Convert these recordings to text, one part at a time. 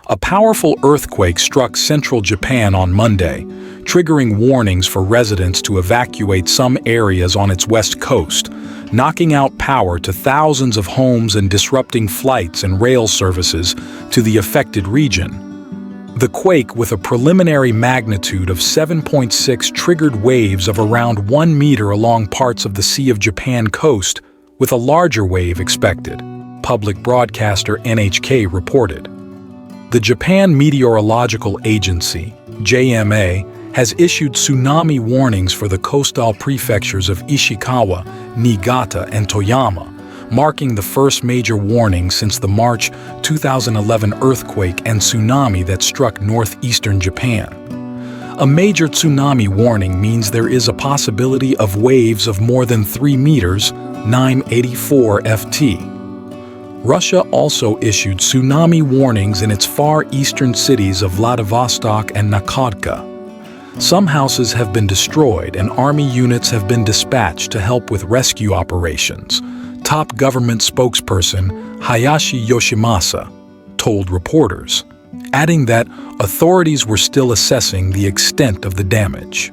A powerful earthquake struck central Japan on Monday, triggering warnings for residents to evacuate some areas on its west coast, knocking out power to thousands of homes and disrupting flights and rail services to the affected region. The quake, with a preliminary magnitude of 7.6, triggered waves of around 1 meter along parts of the Sea of Japan coast, with a larger wave expected, public broadcaster NHK reported. The Japan Meteorological Agency, JMA, has issued tsunami warnings for the coastal prefectures of Ishikawa, Niigata, and Toyama, marking the first major warning since the March 2011 earthquake and tsunami that struck northeastern Japan. A major tsunami warning means there is a possibility of waves of more than 3 meters, 984 ft. Russia also issued tsunami warnings in its far eastern cities of Vladivostok and Nakhodka. Some houses have been destroyed and army units have been dispatched to help with rescue operations, top government spokesperson Hayashi Yoshimasa told reporters, adding that authorities were still assessing the extent of the damage.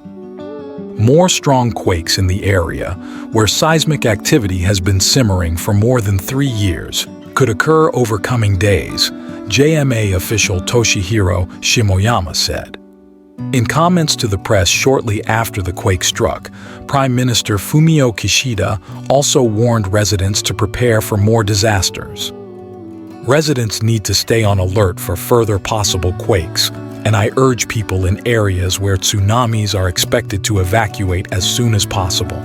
More strong quakes in the area, where seismic activity has been simmering for more than 3 years, could occur over coming days, JMA official Toshihiro Shimoyama said. In comments to the press shortly after the quake struck, Prime Minister Fumio Kishida also warned residents to prepare for more disasters. Residents need to stay on alert for further possible quakes, and I urge people in areas where tsunamis are expected to evacuate as soon as possible,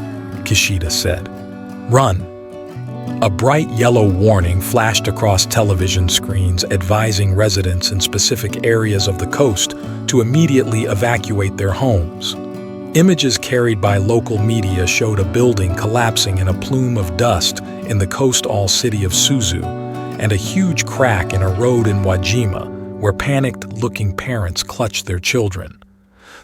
Kishida said. Run. A bright yellow warning flashed across television screens advising residents in specific areas of the coast to immediately evacuate their homes. Images carried by local media showed a building collapsing in a plume of dust in the coastal city of Suzu and a huge crack in a road in Wajima where panicked-looking parents clutched their children.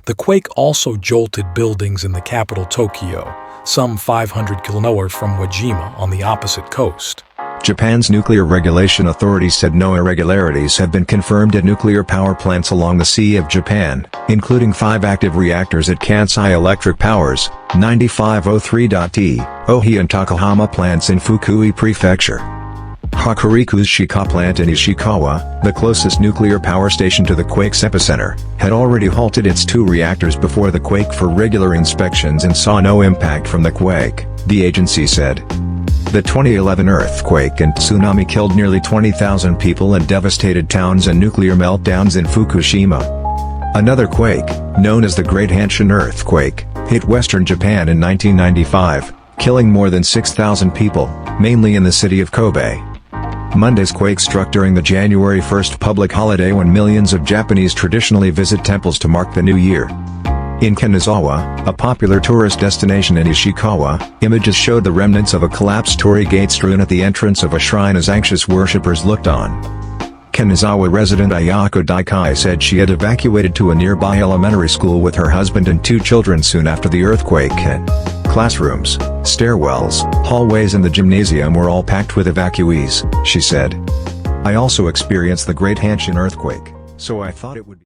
The quake also jolted buildings in the capital Tokyo, some 500 kilometers from Wajima on the opposite coast. Japan's nuclear regulation authorities said no irregularities have been confirmed at nuclear power plants along the Sea of Japan, including 5 active reactors at Kansai Electric Power's 9503.T, Ohi and Takahama plants in Fukui Prefecture. Hokuriku's Shika plant in Ishikawa, the closest nuclear power station to the quake's epicenter, had already halted its 2 reactors before the quake for regular inspections and saw no impact from the quake, the agency said. The 2011 earthquake and tsunami killed nearly 20,000 people and devastated towns and nuclear meltdowns in Fukushima. Another quake, known as the Great Hanshin earthquake, hit western Japan in 1995, killing more than 6,000 people, mainly in the city of Kobe. Monday's quake struck during the January 1st public holiday when millions of Japanese traditionally visit temples to mark the new year. In Kanazawa, a popular tourist destination in Ishikawa, images showed the remnants of a collapsed torii gate strewn at the entrance of a shrine as anxious worshippers looked on. Kanazawa resident Ayako Daikai said she had evacuated to a nearby elementary school with her husband and 2 children soon after the earthquake hit. Classrooms, stairwells, hallways and the gymnasium were all packed with evacuees, she said. I also experienced the Great Hanshin earthquake, so I thought it would be